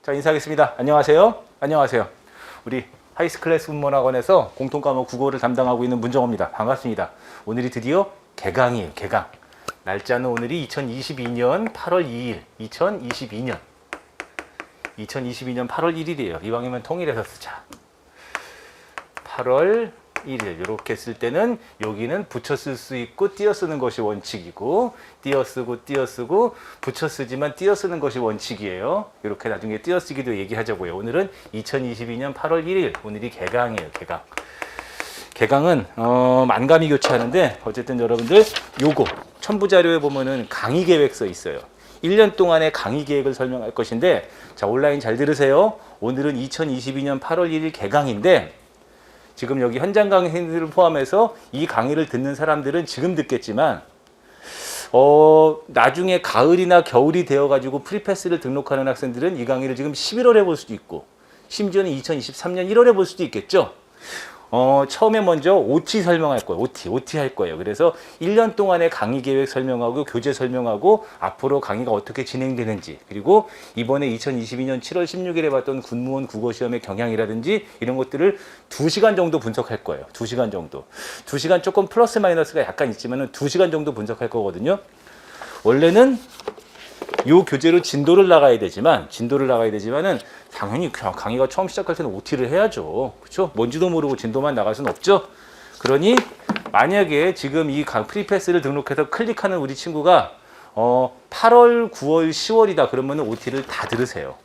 자, 인사하겠습니다. 안녕하세요. 안녕하세요. 우리 하이스클래스 문학원에서 공통과목 국어를 담당하고 있는 문정호입니다. 반갑습니다. 오늘이 드디어 개강이에요. 개강. 날짜는 오늘이 2022년 8월 2일. 2022년 8월 1일이에요. 이왕이면 통일해서 쓰자. 8월 1일 이렇게 쓸 때는 여기는 붙여 쓸 수 있고 띄어 쓰는 것이 원칙이고, 띄어 쓰고 붙여 쓰지만 띄어 쓰는 것이 원칙이에요. 이렇게 나중에 띄어 쓰기도 얘기하자고요. 오늘은 2022년 8월 1일, 오늘이 개강이에요. 개강. 개강은 만감이 교차하는데, 어쨌든 여러분들 요거 첨부 자료에 보면은 강의 계획 써 있어요. 1년 동안의 강의 계획을 설명할 것인데, 자, 온라인 잘 들으세요. 오늘은 2022년 8월 1일 개강인데, 지금 여기 현장 강의를 포함해서 이 강의를 듣는 사람들은 지금 듣겠지만, 나중에 가을이나 겨울이 되어가지고 프리패스를 등록하는 학생들은 이 강의를 지금 11월에 볼 수도 있고, 심지어는 2023년 1월에 볼 수도 있겠죠. 처음에 먼저 OT 설명할 거예요. OT 할 거예요. 그래서 1년 동안의 강의 계획 설명하고 교재 설명하고 앞으로 강의가 어떻게 진행되는지, 그리고 이번에 2022년 7월 16일에 봤던 군무원 국어시험의 경향이라든지 이런 것들을 2시간 정도 분석할 거예요. 2시간 정도. 2시간 조금 플러스 마이너스가 약간 있지만 2시간 정도 분석할 거거든요. 원래는 이 교재로 진도를 나가야 되지만은 당연히 강의가 처음 시작할 때는 OT를 해야죠. 그렇죠? 뭔지도 모르고 진도만 나갈 수는 없죠. 그러니 만약에 지금 이 프리패스를 등록해서 클릭하는 우리 친구가 8월, 9월, 10월이다 그러면 OT를 다 들으세요.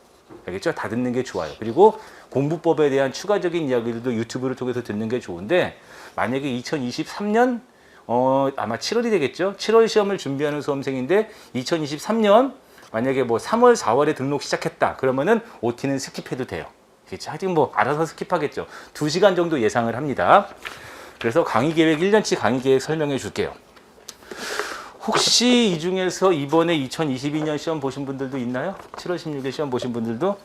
알겠죠? 다 듣는 게 좋아요. 그리고 공부법에 대한 추가적인 이야기들도 유튜브를 통해서 듣는 게 좋은데, 만약에 2023년 아마 7월이 되겠죠? 7월 시험을 준비하는 수험생인데 2023년 만약에 뭐 3월, 4월에 등록 시작했다. 그러면은 OT는 스킵해도 돼요. 그렇죠? 하여튼 뭐 알아서 스킵하겠죠. 2시간 정도 예상을 합니다. 그래서 강의 계획, 1년치 강의 계획 설명해 줄게요. 혹시 이 중에서 이번에 2022년 시험 보신 분들도 있나요? 7월 16일 시험 보신 분들도?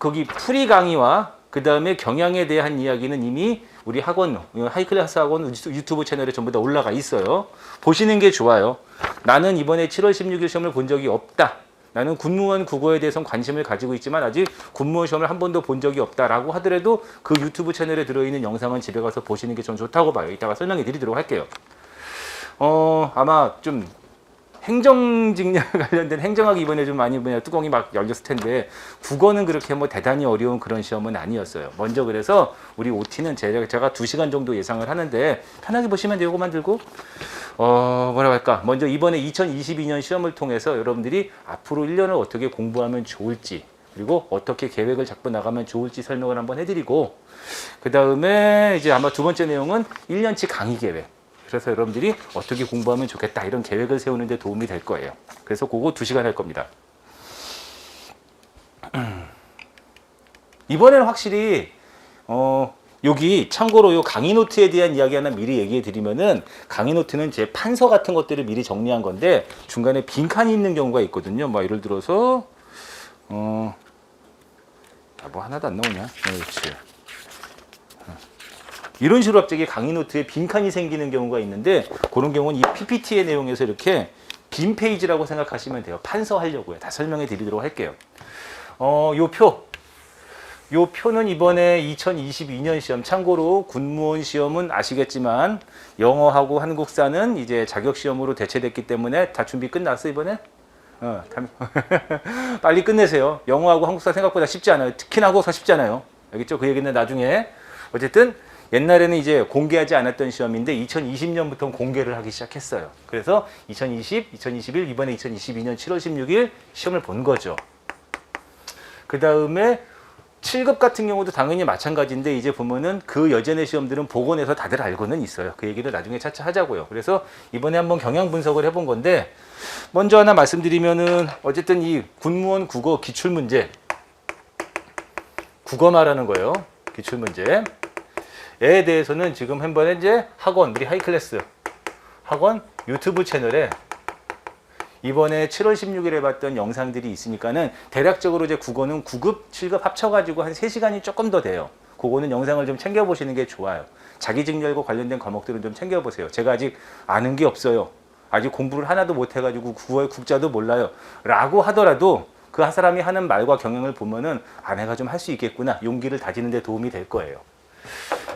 거기 프리 강의와 그 다음에 경향에 대한 이야기는 이미 우리 학원, 하이클래스 학원 유튜브 채널에 전부 다 올라가 있어요. 보시는 게 좋아요. 나는 이번에 7월 16일 시험을 본 적이 없다. 나는 군무원 국어에 대해서 관심을 가지고 있지만 아직 군무원 시험을 한 번도 본 적이 없다라고 하더라도 그 유튜브 채널에 들어있는 영상은 집에 가서 보시는 게 전 좋다고 봐요. 이따가 설명해 드리도록 할게요. 아마 좀 행정직량 관련된 행정학이 이번에 좀 많이 뚜껑이 막 열렸을 텐데, 국어는 그렇게 뭐 대단히 어려운 그런 시험은 아니었어요. 먼저 그래서 우리 OT는 제가 2시간 정도 예상을 하는데 편하게 보시면 돼요. 요거만 들고 뭐라고 할까, 먼저 이번에 2022년 시험을 통해서 여러분들이 앞으로 1년을 어떻게 공부하면 좋을지, 그리고 어떻게 계획을 잡고 나가면 좋을지 설명을 한번 해드리고, 그 다음에 이제 아마 두 번째 내용은 1년치 강의 계획. 그래서 여러분들이 어떻게 공부하면 좋겠다 이런 계획을 세우는 데 도움이 될 거예요. 그래서 그거 2시간 할 겁니다. 이번에는 확실히 여기 참고로 요 강의 노트에 대한 이야기 하나 미리 얘기해 드리면은, 강의 노트는 제 판서 같은 것들을 미리 정리한 건데 중간에 빈칸이 있는 경우가 있거든요. 뭐 예를 들어서 뭐 하나도 안 나오냐? 그렇지. 이런 식으로 갑자기 강의 노트에 빈칸이 생기는 경우가 있는데, 그런 경우는 이 PPT의 내용에서 이렇게 빈 페이지라고 생각하시면 돼요. 판서하려고요. 다 설명해 드리도록 할게요. 요 표는 이번에 2022년 시험, 참고로 군무원 시험은 아시겠지만 영어하고 한국사는 이제 자격 시험으로 대체됐기 때문에 다 준비 끝났어 이번에? 빨리 끝내세요. 영어하고 한국사 생각보다 쉽지 않아요. 특히나 한국사 쉽지 않아요. 알겠죠? 그 얘기는 나중에. 어쨌든 옛날에는 이제 공개하지 않았던 시험인데 2020년부터 공개를 하기 시작했어요. 그래서 2020, 2021, 이번에 2022년 7월 16일 시험을 본 거죠. 그 다음에 7급 같은 경우도 당연히 마찬가지인데, 이제 보면은 그 여전의 시험들은 복원해서 다들 알고는 있어요. 그 얘기를 나중에 차차 하자고요. 그래서 이번에 한번 경향 분석을 해본 건데, 먼저 하나 말씀드리면은 어쨌든 이 군무원 국어 기출문제, 국어 말하는 거예요. 기출문제. 에 대해서는 지금 한번 이제 학원, 우리 하이클래스 학원 유튜브 채널에 이번에 7월 16일에 봤던 영상들이 있으니까는, 대략적으로 이제 국어는 9급, 7급 합쳐가지고 한 3시간이 조금 더 돼요. 그거는 영상을 좀 챙겨보시는 게 좋아요. 자기직렬과 관련된 과목들은 좀 챙겨보세요. 제가 아직 아는 게 없어요. 아직 공부를 하나도 못해가지고 국어의 국자도 몰라요. 라고 하더라도 그 사람이 하는 말과 경향을 보면은 아, 내가 좀 할 수 있겠구나. 용기를 다지는 데 도움이 될 거예요.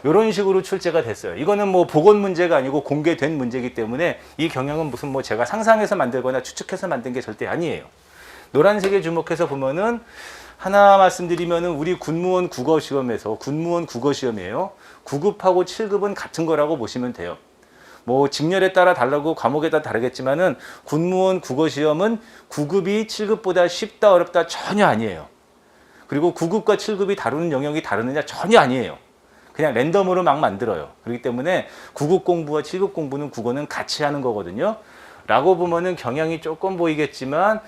이런 식으로 출제가 됐어요. 이거는 뭐 보건 문제가 아니고 공개된 문제이기 때문에 이 경향은 무슨 뭐 제가 상상해서 만들거나 추측해서 만든 게 절대 아니에요. 노란색에 주목해서 보면은 하나 말씀드리면은 우리 군무원 국어시험에서 군무원 국어시험이에요. 9급하고 7급은 같은 거라고 보시면 돼요. 뭐 직렬에 따라 다르고 과목에 따라 다르겠지만은 군무원 국어시험은 9급이 7급보다 쉽다 어렵다 전혀 아니에요. 그리고 9급과 7급이 다루는 영역이 다르느냐 전혀 아니에요. 그냥 랜덤으로 막 만들어요. 그렇기 때문에 9급 공부와 7급 공부는 국어는 같이 하는 거거든요. 라고 보면은 경향이 조금 보이겠지만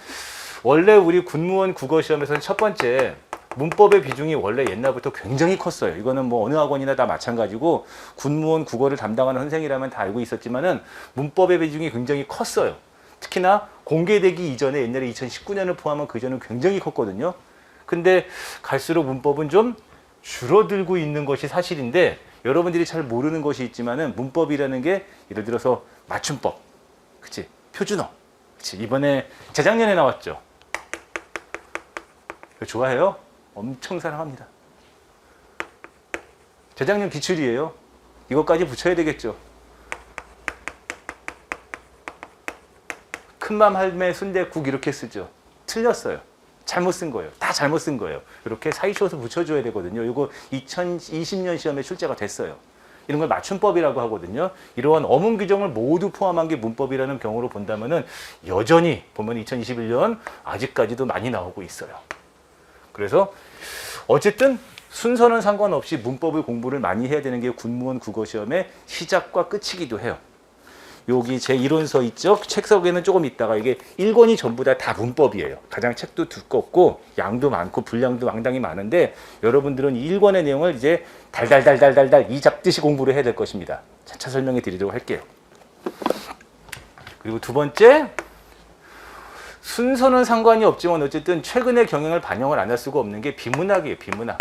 원래 우리 군무원 국어시험에서는 첫 번째 문법의 비중이 원래 옛날부터 굉장히 컸어요. 이거는 뭐 어느 학원이나 다 마찬가지고 군무원 국어를 담당하는 선생이라면 다 알고 있었지만은 문법의 비중이 굉장히 컸어요. 특히나 공개되기 이전에 옛날에 2019년을 포함한 그 전은 굉장히 컸거든요. 근데 갈수록 문법은 좀 줄어들고 있는 것이 사실인데 여러분들이 잘 모르는 것이 있지만은 문법이라는 게 예를 들어서 맞춤법, 그치? 표준어, 그치? 이번에 재작년에 나왔죠. 좋아해요? 엄청 사랑합니다. 재작년 기출이에요. 이것까지 붙여야 되겠죠. 큰맘 할매 순댓국 이렇게 쓰죠. 틀렸어요. 잘못 쓴 거예요. 다 잘못 쓴 거예요. 이렇게 사이쇼에서 붙여줘야 되거든요. 이거 2020년 시험에 출제가 됐어요. 이런 걸 맞춤법이라고 하거든요. 이러한 어문 규정을 모두 포함한 게 문법이라는 경우로 본다면은 여전히 보면 2021년 아직까지도 많이 나오고 있어요. 그래서 어쨌든 순서는 상관없이 문법을 공부를 많이 해야 되는 게 군무원 국어시험의 시작과 끝이기도 해요. 여기 제 이론서 있죠? 책 속에는 조금 있다가 이게 1권이 전부 다 문법이에요. 가장 책도 두껍고 양도 많고 분량도 상당히 많은데 여러분들은 1권의 내용을 이제 달달달달달달 이 잡듯이 공부를 해야 될 것입니다. 차차 설명해 드리도록 할게요. 그리고 두 번째, 순서는 상관이 없지만 어쨌든 최근의 경향을 반영을 안 할 수가 없는 게 비문학이에요. 비문학.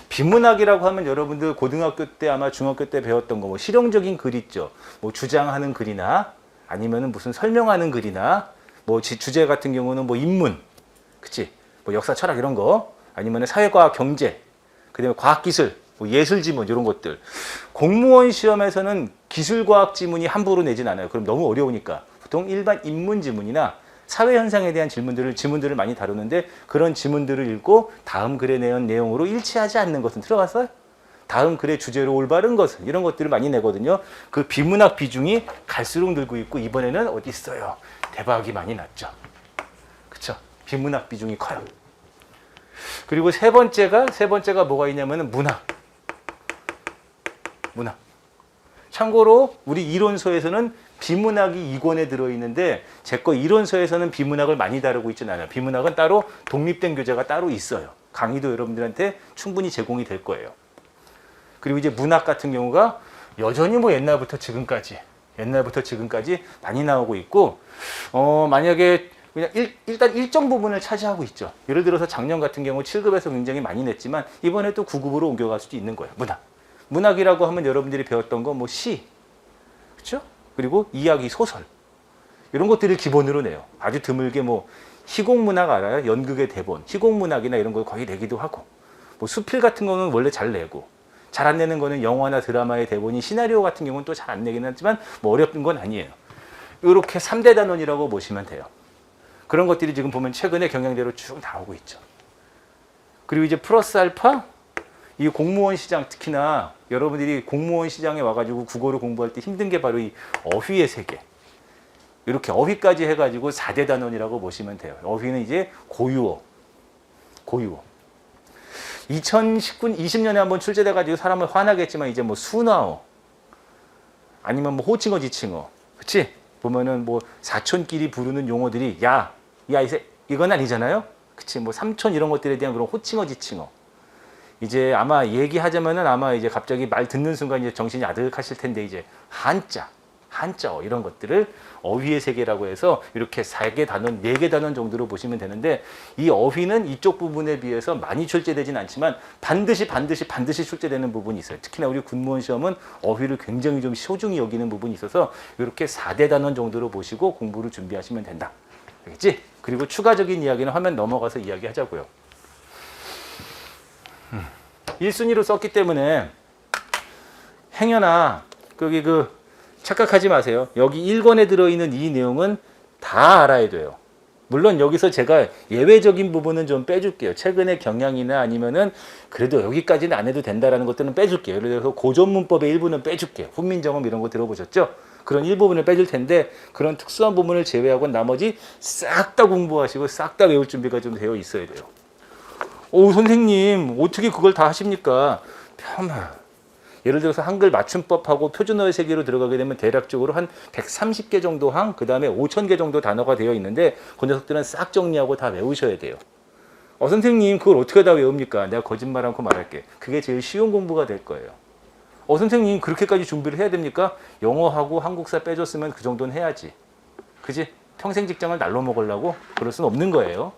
비문학이라고 하면 여러분들 고등학교 때 아마 중학교 때 배웠던 거 뭐 실용적인 글 있죠. 뭐 주장하는 글이나 아니면은 무슨 설명하는 글이나 뭐 주제 같은 경우는 뭐 인문, 그치? 뭐 역사, 철학 이런 거 아니면은 사회과학, 경제, 그다음에 과학기술, 뭐 예술지문 이런 것들. 공무원 시험에서는 기술과학 지문이 함부로 내진 않아요. 그럼 너무 어려우니까 보통 일반 인문 지문이나 사회 현상에 대한 지문들을 많이 다루는데 그런 지문들을 읽고 다음 글에 내온 내용으로 일치하지 않는 것은 들어갔어요? 다음 글의 주제로 올바른 것은 이런 것들을 많이 내거든요. 그 비문학 비중이 갈수록 늘고 있고 이번에는 어디 있어요? 대박이 많이 났죠. 그쵸? 비문학 비중이 커요. 그리고 세 번째가 뭐가 있냐면은 문학. 참고로 우리 이론서에서는 비문학이 2권에 들어있는데 제 거 이론서에서는 비문학을 많이 다루고 있지는 않아요. 비문학은 따로 독립된 교재가 따로 있어요. 강의도 여러분들한테 충분히 제공이 될 거예요. 그리고 이제 문학 같은 경우가 여전히 뭐 옛날부터 지금까지 많이 나오고 있고 만약에 그냥 일단 일정 부분을 차지하고 있죠. 예를 들어서 작년 같은 경우 7급에서 굉장히 많이 냈지만 이번에 또 9급으로 옮겨갈 수도 있는 거예요. 문학이라고 하면 여러분들이 배웠던 거 뭐 시, 그렇죠? 그리고 이야기, 소설 이런 것들을 기본으로 내요. 아주 드물게 뭐 희곡문학 알아요? 연극의 대본, 희곡문학이나 이런 걸 거의 내기도 하고 뭐 수필 같은 거는 원래 잘 내고 잘 안 내는 거는 영화나 드라마의 대본이 시나리오 같은 경우는 또 잘 안 내긴 하지만 뭐 어렵던 건 아니에요. 이렇게 3대 단원이라고 보시면 돼요. 그런 것들이 지금 보면 최근에 경향대로 쭉 나오고 있죠. 그리고 이제 플러스 알파 이 공무원 시장, 특히나 여러분들이 공무원 시장에 와가지고 국어를 공부할 때 힘든 게 바로 이 어휘의 세계. 이렇게 어휘까지 해가지고 4대 단원이라고 보시면 돼요. 어휘는 이제 고유어. 2020년에 한번 출제돼가지고 사람을 화나게 했지만 이제 뭐 순화어 아니면 뭐 호칭어, 지칭어, 그치? 보면은 뭐 사촌끼리 부르는 용어들이 이건 아니잖아요. 그치? 뭐 삼촌 이런 것들에 대한 그런 호칭어, 지칭어. 이제 아마 얘기하자면은 아마 이제 갑자기 말 듣는 순간 이제 정신이 아득하실 텐데 이제 한자어 이런 것들을 어휘의 세계라고 해서 이렇게 4개 단원, 4개 단원 정도로 보시면 되는데 이 어휘는 이쪽 부분에 비해서 많이 출제되진 않지만 반드시 출제되는 부분이 있어요. 특히나 우리 군무원 시험은 어휘를 굉장히 좀 소중히 여기는 부분이 있어서 이렇게 4대 단원 정도로 보시고 공부를 준비하시면 된다. 알겠지? 그리고 추가적인 이야기는 화면 넘어가서 이야기하자고요. 1순위로 썼기 때문에 행여나 거기 착각하지 마세요. 여기 1권에 들어있는 이 내용은 다 알아야 돼요. 물론 여기서 제가 예외적인 부분은 좀 빼줄게요. 최근의 경향이나 아니면은 그래도 여기까지는 안 해도 된다라는 것들은 빼줄게요. 예를 들어서 고전문법의 일부는 빼줄게요. 훈민정음 이런 거 들어보셨죠? 그런 일부분을 빼줄 텐데 그런 특수한 부분을 제외하고 나머지 싹 다 공부하시고 싹 다 외울 준비가 좀 되어 있어야 돼요. 오, 선생님 어떻게 그걸 다 하십니까? 예를 들어서 한글 맞춤법하고 표준어의 세계로 들어가게 되면 대략적으로 한 130개 정도 항, 그 다음에 5,000개 정도 단어가 되어 있는데 그 녀석들은 싹 정리하고 다 외우셔야 돼요. 선생님 그걸 어떻게 다 외웁니까? 내가 거짓말 않고 말할게. 그게 제일 쉬운 공부가 될 거예요. 선생님 그렇게까지 준비를 해야 됩니까? 영어하고 한국사 빼줬으면 그 정도는 해야지. 그지? 평생 직장을 날로 먹으려고? 그럴 수는 없는 거예요.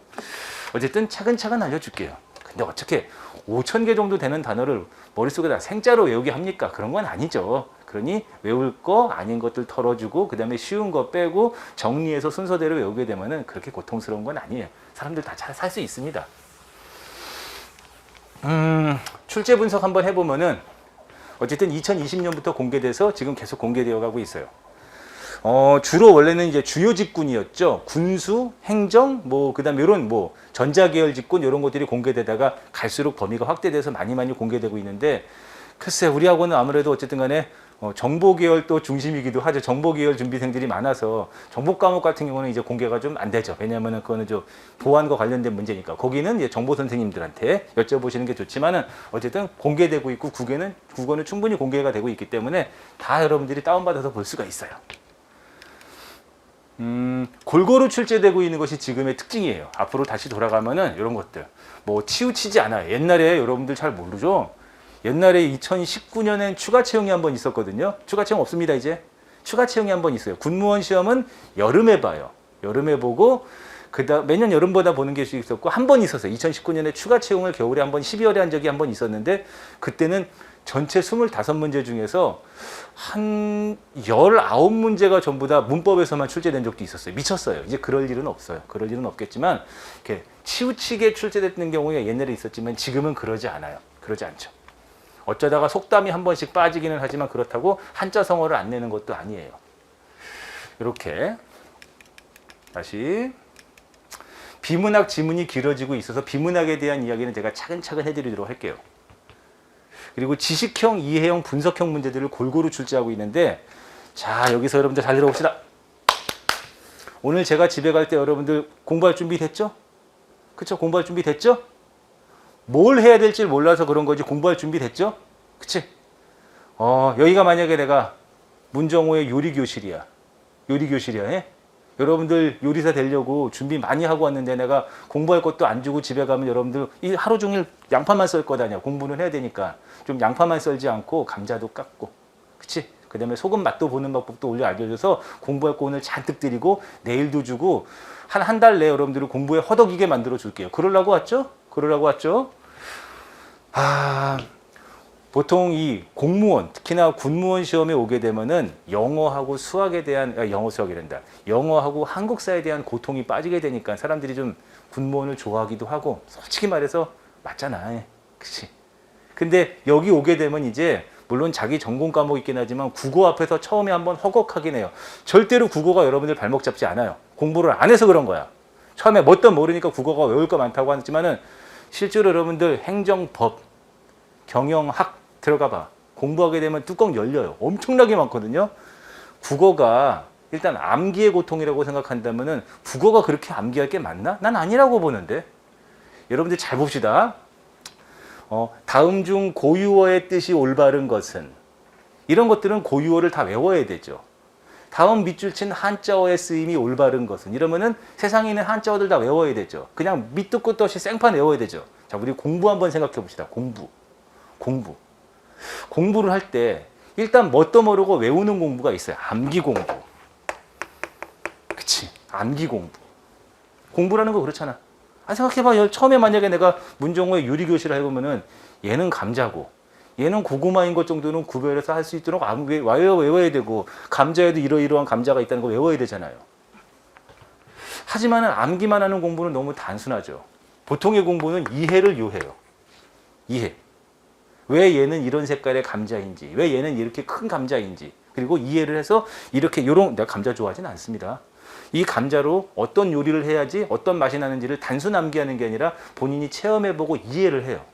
어쨌든 차근차근 알려줄게요. 근데 어떻게 5,000개 정도 되는 단어를 머릿속에 다 생자로 외우게 합니까? 그런 건 아니죠. 그러니 외울 거 아닌 것들 털어주고 그 다음에 쉬운 거 빼고 정리해서 순서대로 외우게 되면은 그렇게 고통스러운 건 아니에요. 사람들 다 잘 살 수 있습니다. 출제 분석 한번 해보면은 어쨌든 2020년부터 공개돼서 지금 계속 공개되어 가고 있어요. 주로 원래는 이제 주요 직군이었죠. 군수, 행정, 그다음에 이런 전자계열 직군 이런 것들이 공개되다가 갈수록 범위가 확대돼서 많이 공개되고 있는데 글쎄 우리하고는 아무래도 어쨌든 간에 정보계열 또 중심이기도 하죠. 정보계열 준비생들이 많아서 정보 과목 같은 경우는 이제 공개가 좀 안 되죠. 왜냐하면 그거는 좀 보안과 관련된 문제니까. 거기는 이제 정보 선생님들한테 여쭤보시는 게 좋지만은 어쨌든 공개되고 있고 국어는 충분히 공개가 되고 있기 때문에 다 여러분들이 다운받아서 볼 수가 있어요. 골고루 출제되고 있는 것이 지금의 특징이에요. 앞으로 다시 돌아가면은 이런 것들 치우치지 않아요. 옛날에 여러분들 잘 모르죠. 옛날에 2019년엔 추가 채용이 한번 있었거든요. 추가 채용 없습니다 이제. 추가 채용이 한번 있어요. 군무원 시험은 여름에 봐요. 여름에 보고 매년 여름보다 보는 게 있었고 한 번 있었어요. 2019년에 추가 채용을 겨울에 한번 12월에 한 적이 한 번 있었는데 그때는 전체 25문제 중에서 한 19문제가 전부 다 문법에서만 출제된 적도 있었어요. 미쳤어요. 이제 그럴 일은 없어요. 그럴 일은 없겠지만 이렇게 치우치게 출제됐던 경우가 옛날에 있었지만 지금은 그러지 않아요. 그러지 않죠. 어쩌다가 속담이 한 번씩 빠지기는 하지만 그렇다고 한자성어를 안 내는 것도 아니에요. 이렇게 다시 비문학 지문이 길어지고 있어서 비문학에 대한 이야기는 제가 차근차근 해드리도록 할게요. 그리고 지식형, 이해형, 분석형 문제들을 골고루 출제하고 있는데 자 여기서 여러분들 잘 들어봅시다. 오늘 제가 집에 갈 때 여러분들 공부할 준비 됐죠? 그쵸? 공부할 준비 됐죠? 뭘 해야 될지 몰라서 그런 거지 공부할 준비 됐죠? 그치? 여기가 만약에 내가 문정호의 요리교실이야. 요리교실이야. 예? 여러분들 요리사 되려고 준비 많이 하고 왔는데 내가 공부할 것도 안 주고 집에 가면 여러분들 이 하루 종일 양파만 썰 거다냐. 공부는 해야 되니까 좀 양파만 썰지 않고 감자도 깎고 그치? 그 다음에 소금 맛도 보는 방법도 알려줘서 공부할 거 오늘 잔뜩 드리고 내일도 주고 한 달 내에 여러분들을 공부에 허덕이게 만들어 줄게요. 그러려고 왔죠? 그러려고 왔죠? 보통 이 공무원, 특히나 군무원 시험에 오게 되면은 영어하고 수학에 대한, 수학이란다. 영어하고 한국사에 대한 고통이 빠지게 되니까 사람들이 좀 군무원을 좋아하기도 하고, 솔직히 말해서 맞잖아. 그치? 근데 여기 오게 되면 이제, 물론 자기 전공 과목 있긴 하지만 국어 앞에서 처음에 한번 허걱하긴 해요. 절대로 국어가 여러분들 발목 잡지 않아요. 공부를 안 해서 그런 거야. 처음에 뭣도 모르니까 국어가 외울 거 많다고 하지만은 실제로 여러분들 행정법, 경영학 들어가 봐. 공부하게 되면 뚜껑 열려요. 엄청나게 많거든요. 국어가 일단 암기의 고통이라고 생각한다면은 국어가 그렇게 암기할 게 맞나? 난 아니라고 보는데. 여러분들 잘 봅시다. 다음 중 고유어의 뜻이 올바른 것은 이런 것들은 고유어를 다 외워야 되죠. 다음 밑줄 친 한자어의 쓰임이 올바른 것은 이러면은 세상에 있는 한자어들 다 외워야 되죠. 그냥 밑도 끝도 없이 생판 외워야 되죠. 자, 우리 공부 한번 생각해 봅시다. 공부를 할 때 일단 뭣도 모르고 외우는 공부가 있어요. 암기 공부. 그치? 암기 공부. 공부라는 거 그렇잖아. 생각해봐. 처음에 만약에 내가 문정호의 요리교실을 해보면은 얘는 감자고 얘는 고구마인 것 정도는 구별해서 할 수 있도록 외워야 되고 감자에도 이러이러한 감자가 있다는 거 외워야 되잖아요. 하지만 암기만 하는 공부는 너무 단순하죠. 보통의 공부는 이해를 요해요. 이해. 왜 얘는 이런 색깔의 감자인지, 왜 얘는 이렇게 큰 감자인지, 그리고 이해를 해서 이렇게 요런, 내가 감자 좋아하진 않습니다. 이 감자로 어떤 요리를 해야지 어떤 맛이 나는지를 단순 암기하는 게 아니라 본인이 체험해보고 이해를 해요.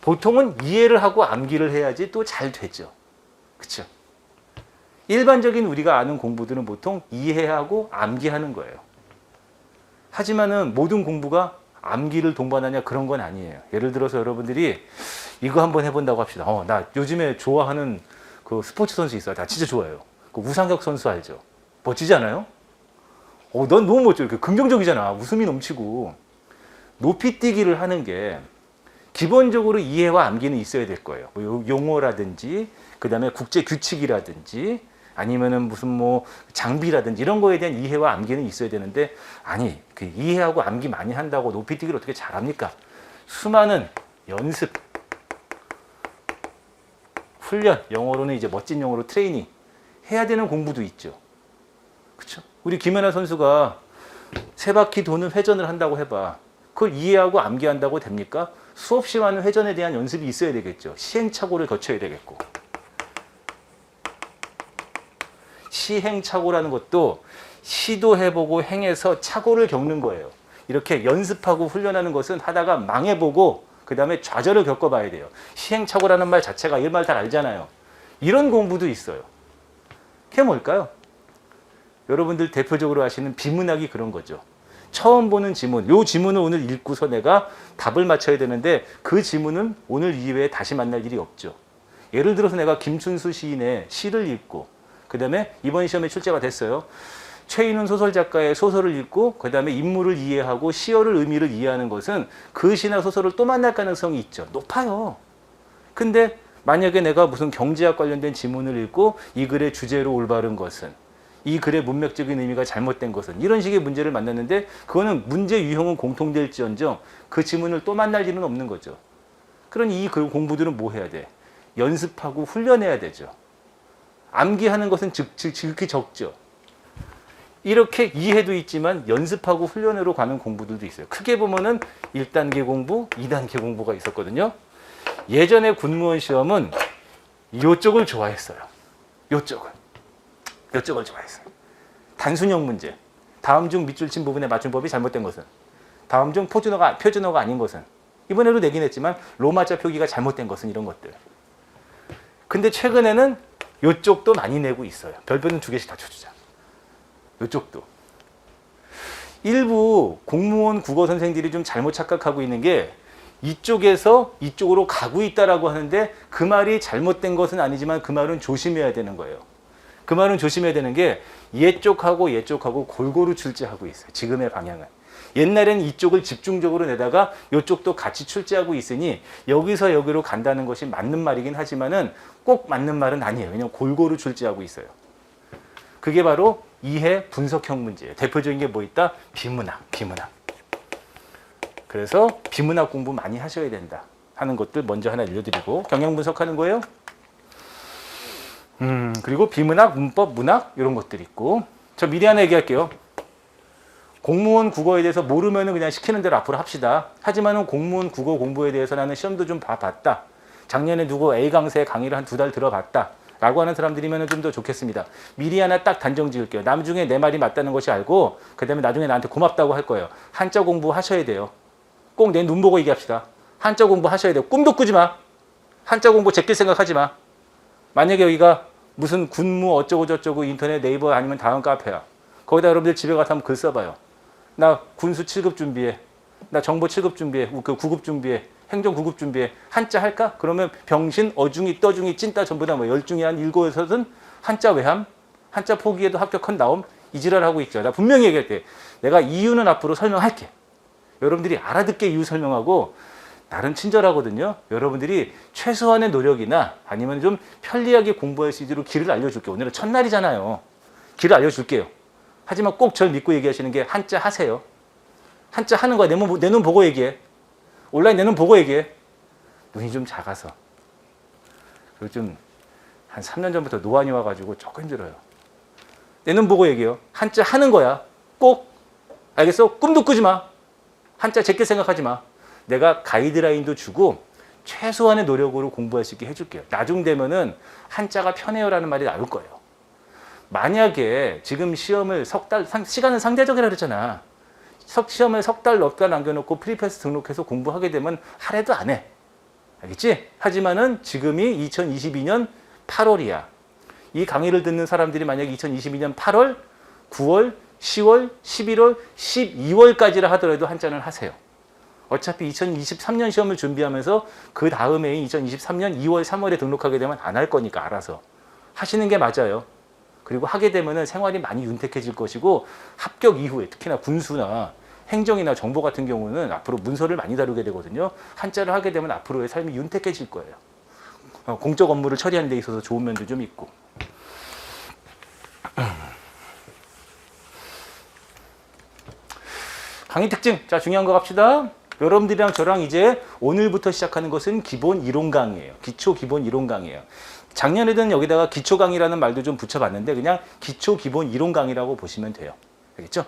보통은 이해를 하고 암기를 해야지 또 잘 되죠. 그렇죠? 일반적인 우리가 아는 공부들은 보통 이해하고 암기하는 거예요. 하지만은 모든 공부가 암기를 동반하냐 그런 건 아니에요. 예를 들어서 여러분들이 이거 한번 해본다고 합시다. 나 요즘에 좋아하는 그 스포츠 선수 있어요. 나 진짜 좋아해요. 그 우상혁 선수 알죠? 멋지지 않아요? 넌 너무 멋져. 긍정적이잖아. 웃음이 넘치고. 높이뛰기를 하는 게 기본적으로 이해와 암기는 있어야 될 거예요. 뭐 용어라든지, 그 다음에 국제 규칙이라든지, 아니면은 무슨 뭐 장비라든지 이런 거에 대한 이해와 암기는 있어야 되는데, 아니, 그 이해하고 암기 많이 한다고 높이뛰기를 어떻게 잘합니까? 수많은 연습, 훈련, 영어로는 이제 멋진 영어로 트레이닝 해야 되는 공부도 있죠. 그렇죠? 우리 김연아 선수가 세 바퀴 도는 회전을 한다고 해봐. 그걸 이해하고 암기한다고 됩니까? 수없이 많은 회전에 대한 연습이 있어야 되겠죠. 시행착오를 거쳐야 되겠고. 시행착오라는 것도 시도해보고 행해서 착오를 겪는 거예요. 이렇게 연습하고 훈련하는 것은 하다가 망해보고 그 다음에 좌절을 겪어봐야 돼요. 시행착오라는 말 자체가 이 말 다 알잖아요. 이런 공부도 있어요. 그게 뭘까요? 여러분들 대표적으로 하시는 비문학이 그런 거죠. 처음 보는 지문, 요 지문을 오늘 읽고서 내가 답을 맞춰야 되는데 그 지문은 오늘 이외에 다시 만날 일이 없죠. 예를 들어서 내가 김춘수 시인의 시를 읽고 그 다음에 이번 시험에 출제가 됐어요. 최인훈 소설작가의 소설을 읽고 그 다음에 인물을 이해하고 시어를 의미를 이해하는 것은 그 시나 소설을 또 만날 가능성이 있죠. 높아요. 근데 만약에 내가 무슨 경제학 관련된 지문을 읽고 이 글의 주제로 올바른 것은, 이 글의 문맥적인 의미가 잘못된 것은, 이런 식의 문제를 만났는데 그거는 문제 유형은 공통될지언정 그 지문을 또 만날 일은 없는 거죠. 그러니 이 글 공부들은 뭐 해야 돼? 연습하고 훈련해야 되죠. 암기하는 것은 지극히 적죠. 이렇게 이해도 있지만 연습하고 훈련으로 가는 공부들도 있어요. 크게 보면은 1단계 공부, 2단계 공부가 있었거든요. 예전에 군무원 시험은 이쪽을 좋아했어요. 이쪽을 좋아했어요. 단순형 문제. 다음 중 밑줄 친 부분의 맞춤법이 잘못된 것은, 다음 중 표준어가 아닌 것은, 이번에도 내긴 했지만 로마자 표기가 잘못된 것은, 이런 것들. 근데 최근에는 이쪽도 많이 내고 있어요. 별표는 2개씩 다 쳐주자. 이쪽도. 일부 공무원 국어 선생들이 좀 잘못 착각하고 있는 게 이쪽에서 이쪽으로 가고 있다라고 하는데 그 말이 잘못된 것은 아니지만 그 말은 조심해야 되는 거예요. 그 말은 조심해야 되는 게 얘쪽하고 얘쪽하고 골고루 출제하고 있어요. 지금의 방향은. 옛날에는 이쪽을 집중적으로 내다가 이쪽도 같이 출제하고 있으니 여기서 여기로 간다는 것이 맞는 말이긴 하지만은 꼭 맞는 말은 아니에요. 왜냐하면 골고루 출제하고 있어요. 그게 바로 이해 분석형 문제예요. 대표적인 게 뭐 있다? 비문학. 그래서 비문학 공부 많이 하셔야 된다 하는 것들 먼저 하나 알려드리고 경향 분석하는 거예요. 그리고 비문학, 문법, 문학 이런 것들이 있고, 저 미리 하나 얘기할게요. 공무원 국어에 대해서 모르면은 그냥 시키는 대로 앞으로 합시다. 하지만은 공무원 국어 공부에 대해서 나는 시험도 좀 봐봤다. 작년에 누구 A 강사의 강의를 한 2달 들어봤다. 라고 하는 사람들이면 좀 더 좋겠습니다. 미리 하나 딱 단정 지을게요. 나중에 내 말이 맞다는 것이 알고 그 다음에 나중에 나한테 고맙다고 할 거예요. 한자 공부 하셔야 돼요. 꼭 내 눈 보고 얘기합시다. 한자 공부 하셔야 돼요. 꿈도 꾸지 마. 한자 공부 제낄 생각하지 마. 만약에 여기가 무슨 군무 어쩌고 저쩌고 인터넷 네이버 아니면 다음 카페야. 거기다 여러분들 집에 가서 한번 글 써봐요. 나 군수 7급 준비해. 나 정보 7급 준비해. 그 9급 준비해. 행정 9급 준비해. 한자 할까? 그러면 병신, 어중이, 떠중이, 찐따 전부 다 뭐 10중에 한 7에서는 한자 외함, 한자 포기해도 합격한 나옴, 이 지랄하고 있죠. 나 분명히 얘기할 때 내가 이유는 앞으로 설명할게. 여러분들이 알아듣게 이유 설명하고 나름 친절하거든요. 여러분들이 최소한의 노력이나 아니면 좀 편리하게 공부할 수 있도록 길을 알려줄게요. 오늘은 첫날이잖아요. 길을 알려줄게요. 하지만 꼭 절 믿고 얘기하시는 게 한자 하세요. 한자 하는 거야. 내 눈 보고 얘기해. 온라인 내 눈 보고 얘기해. 눈이 좀 작아서. 그리고 좀 한 3년 전부터 노안이 와가지고 조금 힘들어요. 내 눈 보고 얘기해요. 한자 하는 거야. 꼭 알겠어? 꿈도 꾸지 마. 한자 제게 생각하지 마. 내가 가이드라인도 주고 최소한의 노력으로 공부할 수 있게 해줄게요. 나중 되면은 한자가 편해요라는 말이 나올 거예요. 만약에 지금 시험을 시간은 상대적이라 그랬잖아. 시험을 석 달, 넉 달 남겨놓고 프리패스 등록해서 공부하게 되면 하래도 안 해. 알겠지? 하지만은 지금이 2022년 8월이야. 이 강의를 듣는 사람들이 만약에 2022년 8월, 9월, 10월, 11월, 12월까지라 하더라도 한자는 하세요. 어차피 2023년 시험을 준비하면서 그 다음에 2023년 2월, 3월에 등록하게 되면 안 할 거니까 알아서 하시는 게 맞아요. 그리고 하게 되면은 생활이 많이 윤택해질 것이고 합격 이후에 특히나 군수나 행정이나 정보 같은 경우는 앞으로 문서를 많이 다루게 되거든요. 한자를 하게 되면 앞으로의 삶이 윤택해질 거예요. 공적 업무를 처리하는 데 있어서 좋은 면도 좀 있고. 강의 특징. 자, 중요한 거 갑시다. 여러분들이랑 저랑 이제 오늘부터 시작하는 것은 기본 이론 강의예요. 기초 기본 이론 강의예요. 작년에는 여기다가 기초 강의라는 말도 좀 붙여봤는데 그냥 기초 기본 이론 강의라고 보시면 돼요. 알겠죠?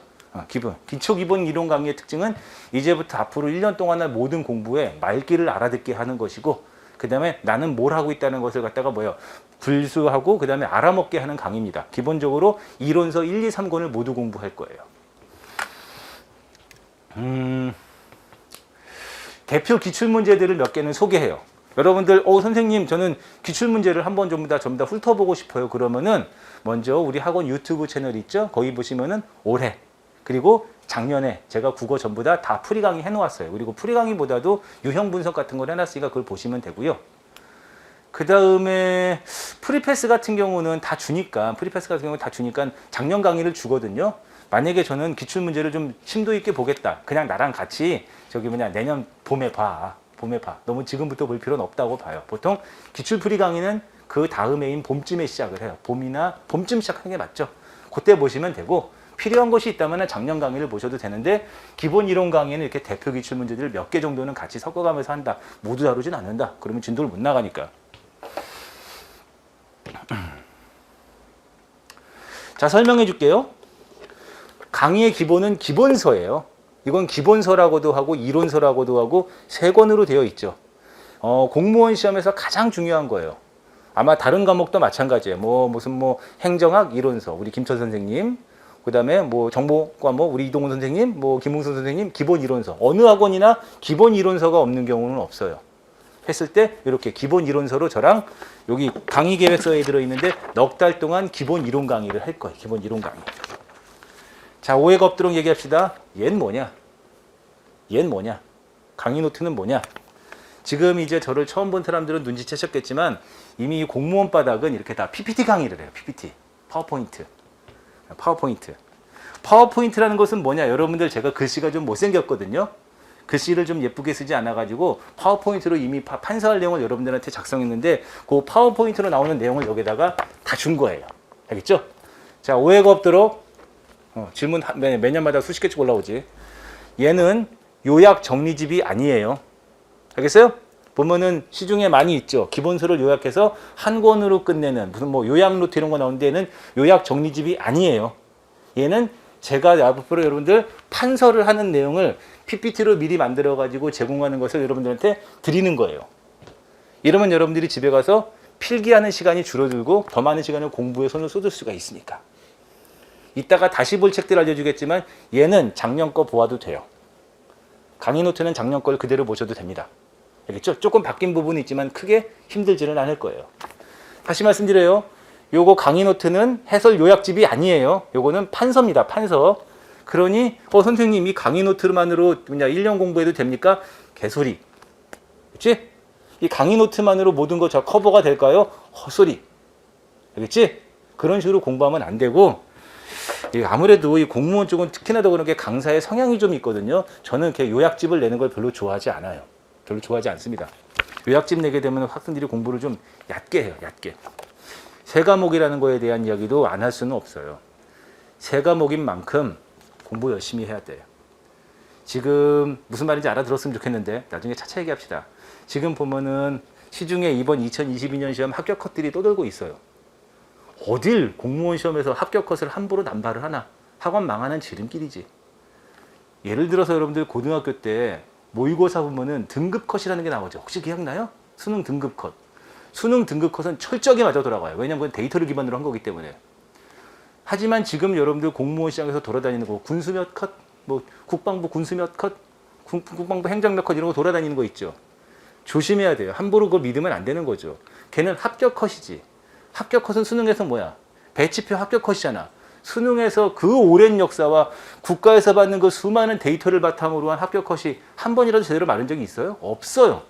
기초 기본 이론 강의의 특징은 이제부터 앞으로 1년 동안의 모든 공부에 말귀를 알아듣게 하는 것이고 그 다음에 나는 뭘 하고 있다는 것을 갖다가 불수하고 그 다음에 알아먹게 하는 강의입니다. 기본적으로 이론서 1, 2, 3권을 모두 공부할 거예요. 대표 기출문제들을 몇 개는 소개해요. 여러분들, 선생님, 저는 기출문제를 한번 전부 다 훑어보고 싶어요. 그러면은 먼저 우리 학원 유튜브 채널 있죠? 거기 보시면은 올해 그리고 작년에 제가 국어 전부 다 풀이 강의 해놓았어요. 그리고 풀이 강의보다도 유형 분석 같은 걸 해놨으니까 그걸 보시면 되고요. 그 다음에 프리패스 같은 경우는 다 주니까 작년 강의를 주거든요. 만약에 저는 기출문제를 좀 심도 있게 보겠다. 그냥 나랑 같이 내년 봄에 봐. 너무 지금부터 볼 필요는 없다고 봐요. 보통 기출풀이 강의는 그 다음해인 봄쯤에 시작을 해요. 봄쯤 시작하는 게 맞죠. 그때 보시면 되고 필요한 것이 있다면 작년 강의를 보셔도 되는데 기본 이론 강의는 이렇게 대표 기출 문제들을 몇 개 정도는 같이 섞어가면서 한다. 모두 다루진 않는다. 그러면 진도를 못 나가니까. 자, 설명해 줄게요. 강의의 기본은 기본서예요. 이건 기본서라고도 하고 이론서라고도 하고 세 권으로 되어 있죠. 공무원 시험에서 가장 중요한 거예요. 아마 다른 과목도 마찬가지예요. 무슨 행정학 이론서 우리 김천 선생님, 그다음에 정보 과목 우리 이동훈 선생님, 김웅선 선생님 기본 이론서. 어느 학원이나 기본 이론서가 없는 경우는 없어요. 했을 때 이렇게 기본 이론서로 저랑 여기 강의 계획서에 들어 있는데 넉 달 동안 기본 이론 강의를 할 거예요. 기본 이론 강의. 자, 오해가 없도록 얘기합시다. 얘는 뭐냐? 강의 노트는 뭐냐? 지금 이제 저를 처음 본 사람들은 눈치채셨겠지만 이미 공무원 바닥은 이렇게 다 PPT 강의를 해요. PPT. 파워포인트라는 것은 뭐냐? 여러분들 제가 글씨가 좀 못생겼거든요. 글씨를 좀 예쁘게 쓰지 않아가지고 파워포인트로 이미 판사할 내용을 여러분들한테 작성했는데 그 파워포인트로 나오는 내용을 여기다가 다 준 거예요. 알겠죠? 자, 오해가 없도록 질문 매년마다 수십 개씩 올라오지. 얘는 요약 정리집이 아니에요. 알겠어요? 보면은 시중에 많이 있죠. 기본서를 요약해서 한 권으로 끝내는 무슨 요약 노트 이런 거 나오는데 얘는 요약 정리집이 아니에요. 얘는 제가 앞으로 여러분들 판서를 하는 내용을 PPT로 미리 만들어 가지고 제공하는 것을 여러분들한테 드리는 거예요. 이러면 여러분들이 집에 가서 필기하는 시간이 줄어들고 더 많은 시간을 공부에 손을 쏟을 수가 있으니까. 이따가 다시 볼 책들 알려주겠지만 얘는 작년 거 보아도 돼요. 강의 노트는 작년 걸 그대로 보셔도 됩니다. 알겠죠? 조금 바뀐 부분이 있지만 크게 힘들지는 않을 거예요. 다시 말씀드려요. 요거 강의 노트는 해설 요약집이 아니에요. 요거는 판서입니다. 판서. 그러니 선생님 이 강의 노트만으로 그냥 1년 공부해도 됩니까? 개소리. 그렇지? 이 강의 노트만으로 모든 거 다 커버가 될까요? 헛소리. 알겠지? 그런 식으로 공부하면 안 되고 아무래도 이 공무원 쪽은 특히나 더 그런 게 강사의 성향이 좀 있거든요. 저는 이렇게 요약집을 내는 걸 별로 좋아하지 않아요. 별로 좋아하지 않습니다. 요약집 내게 되면 학생들이 공부를 좀 얕게 해요. 얕게. 세 과목이라는 거에 대한 이야기도 안 할 수는 없어요. 세 과목인 만큼 공부 열심히 해야 돼요. 지금 무슨 말인지 알아들었으면 좋겠는데 나중에 차차 얘기합시다. 지금 보면은 시중에 이번 2022년 시험 합격 컷들이 떠돌고 있어요. 어딜 공무원 시험에서 합격 컷을 함부로 남발을 하나? 학원 망하는 지름길이지. 예를 들어서 여러분들 고등학교 때 모의고사 보면은 등급 컷이라는 게 나오죠. 혹시 기억나요? 수능 등급 컷. 수능 등급 컷은 철저하게 맞아 돌아가요. 왜냐하면 데이터를 기반으로 한 거기 때문에. 하지만 지금 여러분들 공무원 시장에서 돌아다니는 거 군수 몇 컷, 뭐 국방부 군수 몇 컷, 국방부 행정 몇 컷 이런 거 돌아다니는 거 있죠. 조심해야 돼요. 함부로 그걸 믿으면 안 되는 거죠. 걔는 합격 컷이지. 합격 컷은 수능에서 뭐야? 배치표 합격 컷이잖아. 수능에서 그 오랜 역사와 국가에서 받는 그 수많은 데이터를 바탕으로 한 합격 컷이 한 번이라도 제대로 마른 적이 있어요? 없어요.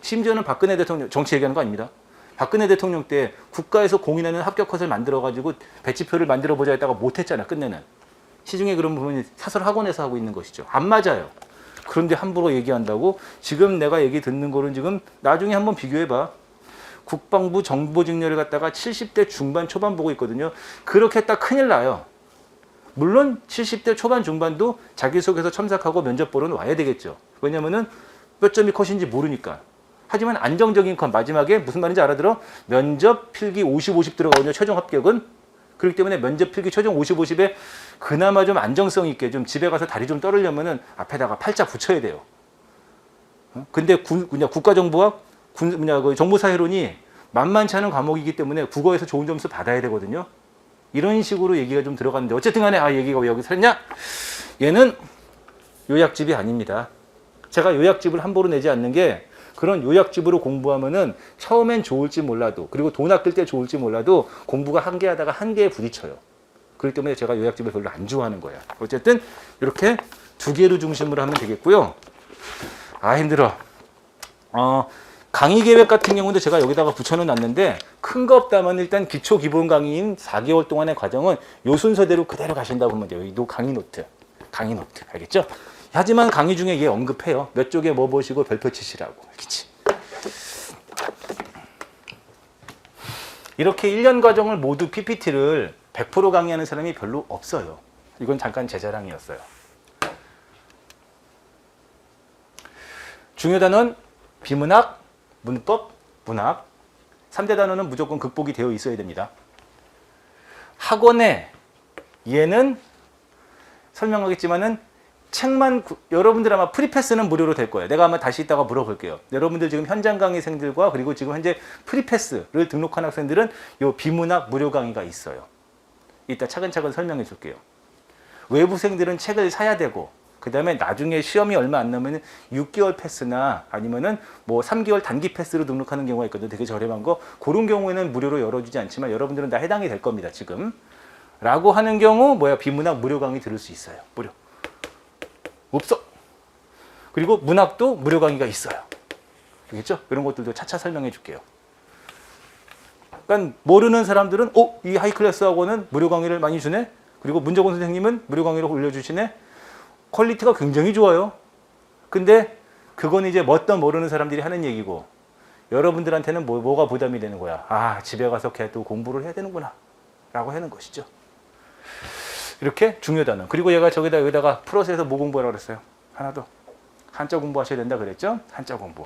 심지어는 박근혜 대통령, 정치 얘기하는 거 아닙니다. 박근혜 대통령 때 국가에서 공인하는 합격 컷을 만들어가지고 배치표를 만들어보자 했다가 못했잖아, 끝내는. 시중에 그런 부분이 사설 학원에서 하고 있는 것이죠. 안 맞아요. 그런데 함부로 얘기한다고 지금 내가 얘기 듣는 거는 지금 나중에 한번 비교해봐. 국방부 정보직렬을 갖다가 70대 중반 초반 보고 있거든요. 그렇게 했다 큰일 나요. 물론 70대 초반 중반도 자기소개서 첨삭하고 면접 보러는 와야 되겠죠. 왜냐면은 몇 점이 컷인지 모르니까. 하지만 안정적인 컷 마지막에 무슨 말인지 알아들어? 면접 필기 50, 50 들어가거든요. 최종 합격은. 그렇기 때문에 면접 필기 최종 50, 50에 그나마 좀 안정성 있게 좀 집에 가서 다리 좀 떨으려면은 앞에다가 팔자 붙여야 돼요. 근데 국가정보학 그 정보사회론이 만만치 않은 과목이기 때문에 국어에서 좋은 점수 받아야 되거든요. 이런 식으로 얘기가 좀 들어갔는데 어쨌든 간에 얘기가 왜 여기서 했냐? 얘는 요약집이 아닙니다. 제가 요약집을 함부로 내지 않는 게 그런 요약집으로 공부하면은 처음엔 좋을지 몰라도 그리고 돈 아낄 때 좋을지 몰라도 공부가 한계하다가 한계에 부딪혀요. 그렇기 때문에 제가 요약집을 별로 안 좋아하는 거야. 어쨌든 이렇게 두 개를 중심으로 하면 되겠고요. 힘들어. 강의 계획 같은 경우도 제가 여기다가 붙여는 놨는데 큰 거 없다면 일단 기초 기본 강의인 4개월 동안의 과정은 요 순서대로 그대로 가신다고 보면 돼요. 여기도 강의 노트. 알겠죠? 하지만 강의 중에 얘 언급해요. 몇 쪽에 뭐 보시고 별표 치시라고. 알겠지? 이렇게 1년 과정을 모두 PPT를 100% 강의하는 사람이 별로 없어요. 이건 잠깐 제 자랑이었어요. 중요 단어는 비문학, 문법, 문학 3대 단어는 무조건 극복이 되어 있어야 됩니다. 학원에 얘는 설명하겠지만은 책만 여러분들 아마 프리패스는 무료로 될 거예요. 내가 아마 다시 이따가 물어볼게요. 여러분들 지금 현장 강의생들과 그리고 지금 현재 프리패스를 등록한 학생들은 요 비문학 무료 강의가 있어요. 이따 차근차근 설명해 줄게요. 외부생들은 책을 사야 되고 그 다음에 나중에 시험이 얼마 안 남으면 6개월 패스나 아니면은 뭐 3개월 단기 패스로 등록하는 경우가 있거든요. 되게 저렴한 거. 그런 경우에는 무료로 열어주지 않지만 여러분들은 다 해당이 될 겁니다. 지금. 라고 하는 경우 비문학 무료 강의 들을 수 있어요. 무료. 없어. 그리고 문학도 무료 강의가 있어요. 알겠죠? 이런 것들도 차차 설명해 줄게요. 그러니까 모르는 사람들은 이 하이클래스 학원은 무료 강의를 많이 주네? 그리고 문정원 선생님은 무료 강의로 올려주시네? 퀄리티가 굉장히 좋아요. 근데 그건 이제 뭣도 모르는 사람들이 하는 얘기고 여러분들한테는 뭐가 부담이 되는 거야. 집에 가서 걔도 공부를 해야 되는구나 라고 하는 것이죠. 이렇게 중요 단어. 그리고 얘가 여기다가 풀어서 뭐 공부하라고 그랬어요? 하나 더. 한자 공부하셔야 된다 그랬죠? 한자 공부.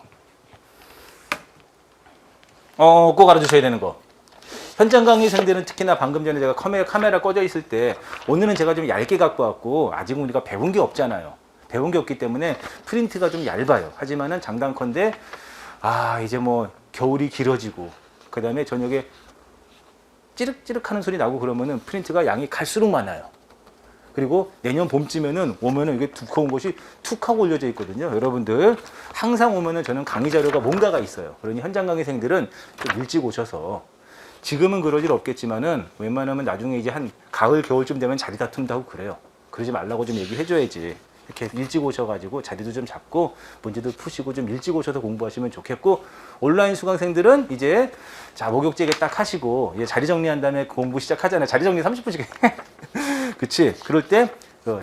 꼭 알아주셔야 되는 거. 현장 강의생들은 특히나 방금 전에 제가 카메라 꺼져 있을 때 오늘은 제가 좀 얇게 갖고 왔고 아직 우리가 배운 게 없잖아요. 배운 게 없기 때문에 프린트가 좀 얇아요. 하지만은 장단컨대 이제 뭐 겨울이 길어지고 그 다음에 저녁에 찌륵찌륵 하는 소리 나고 그러면은 프린트가 양이 갈수록 많아요. 그리고 내년 봄쯤에는 오면은 이게 두꺼운 것이 툭 하고 올려져 있거든요. 여러분들 항상 오면은 저는 강의 자료가 뭔가가 있어요. 그러니 현장 강의생들은 좀 일찍 오셔서 지금은 그럴 일 없겠지만은 웬만하면 나중에 이제 한 가을 겨울쯤 되면 자리 다툼도 하고 그래요. 그러지 말라고 좀 얘기해 줘야지. 이렇게 일찍 오셔가지고 자리도 좀 잡고 문제도 푸시고 좀 일찍 오셔서 공부하시면 좋겠고 온라인 수강생들은 이제 목욕제게 딱 하시고 이제 자리 정리한 다음에 공부 시작하잖아요. 자리 정리 30분씩 그치? 그럴 때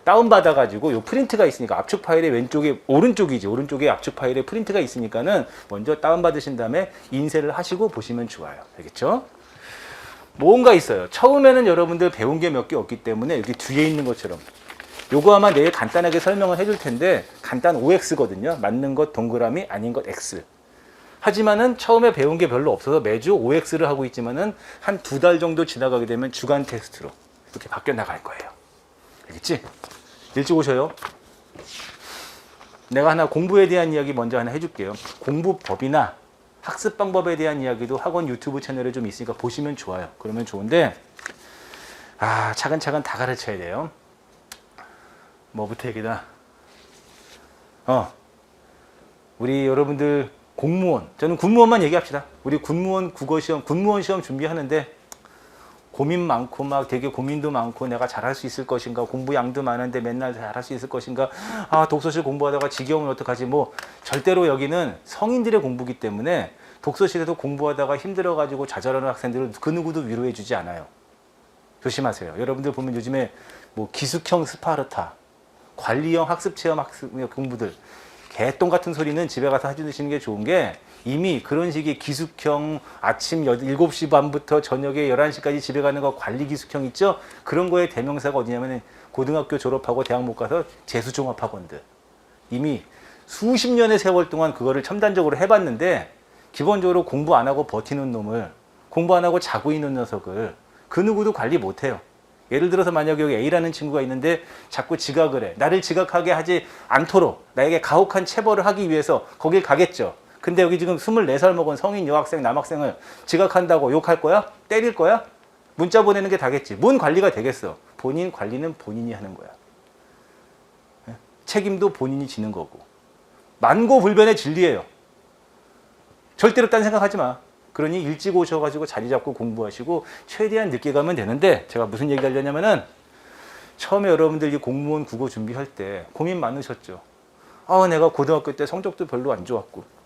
다운받아가지고 요 프린트가 있으니까 압축 파일의 오른쪽에 압축 파일에 프린트가 있으니까는 먼저 다운받으신 다음에 인쇄를 하시고 보시면 좋아요. 알겠죠? 뭔가 있어요. 처음에는 여러분들 배운 게 몇 개 없기 때문에 여기 뒤에 있는 것처럼 요거 아마 내일 간단하게 설명을 해줄 텐데 간단 OX거든요. 맞는 것 동그라미 아닌 것 X. 하지만은 처음에 배운 게 별로 없어서 매주 OX를 하고 있지만은 한 2달 정도 지나가게 되면 주간 테스트로 이렇게 바뀌어 나갈 거예요. 알겠지? 일찍 오셔요. 내가 하나 공부에 대한 이야기 먼저 하나 해줄게요. 공부법이나 학습 방법에 대한 이야기도 학원 유튜브 채널에 좀 있으니까 보시면 좋아요. 그러면 좋은데 차근차근 다 가르쳐야 돼요. 뭐부터 얘기다. 우리 여러분들 공무원, 저는 군무원만 얘기합시다. 우리 군무원 국어시험, 군무원 시험 준비하는데 고민 많고 막 되게 고민도 많고 내가 잘할 수 있을 것인가, 공부 양도 많은데 맨날 잘할 수 있을 것인가, 독서실 공부하다가 지겨우면 어떡하지. 뭐 절대로 여기는 성인들의 공부기 때문에 독서실에서 공부하다가 힘들어가지고 좌절하는 학생들을 그 누구도 위로해 주지 않아요. 조심하세요. 여러분들 보면 요즘에 뭐 기숙형 스파르타, 관리형 학습체험 공부들, 개똥 같은 소리는 집에 가서 해주시는 게 좋은 게, 이미 그런 식의 기숙형 아침 7시 반부터 저녁에 11시까지 집에 가는 거 관리 기숙형 있죠? 그런 거의 대명사가 어디냐면 고등학교 졸업하고 대학 못 가서 재수종합학원들. 이미 수십 년의 세월 동안 그거를 첨단적으로 해봤는데 기본적으로 공부 안 하고 버티는 놈을, 공부 안 하고 자고 있는 녀석을 그 누구도 관리 못 해요. 예를 들어서 만약에 여기 A라는 친구가 있는데 자꾸 지각을 해. 나를 지각하게 하지 않도록 나에게 가혹한 체벌을 하기 위해서 거길 가겠죠. 근데 여기 지금 24살 먹은 성인 여학생, 남학생을 지각한다고 욕할 거야? 때릴 거야? 문자 보내는 게 다겠지. 뭔 관리가 되겠어? 본인 관리는 본인이 하는 거야. 책임도 본인이 지는 거고. 만고불변의 진리예요. 절대로 딴 생각하지 마. 그러니 일찍 오셔가지고 자리 잡고 공부하시고 최대한 늦게 가면 되는데, 제가 무슨 얘기 하려냐면은, 처음에 여러분들 이 공무원 국어 준비할 때 고민 많으셨죠. 내가 고등학교 때 성적도 별로 안 좋았고.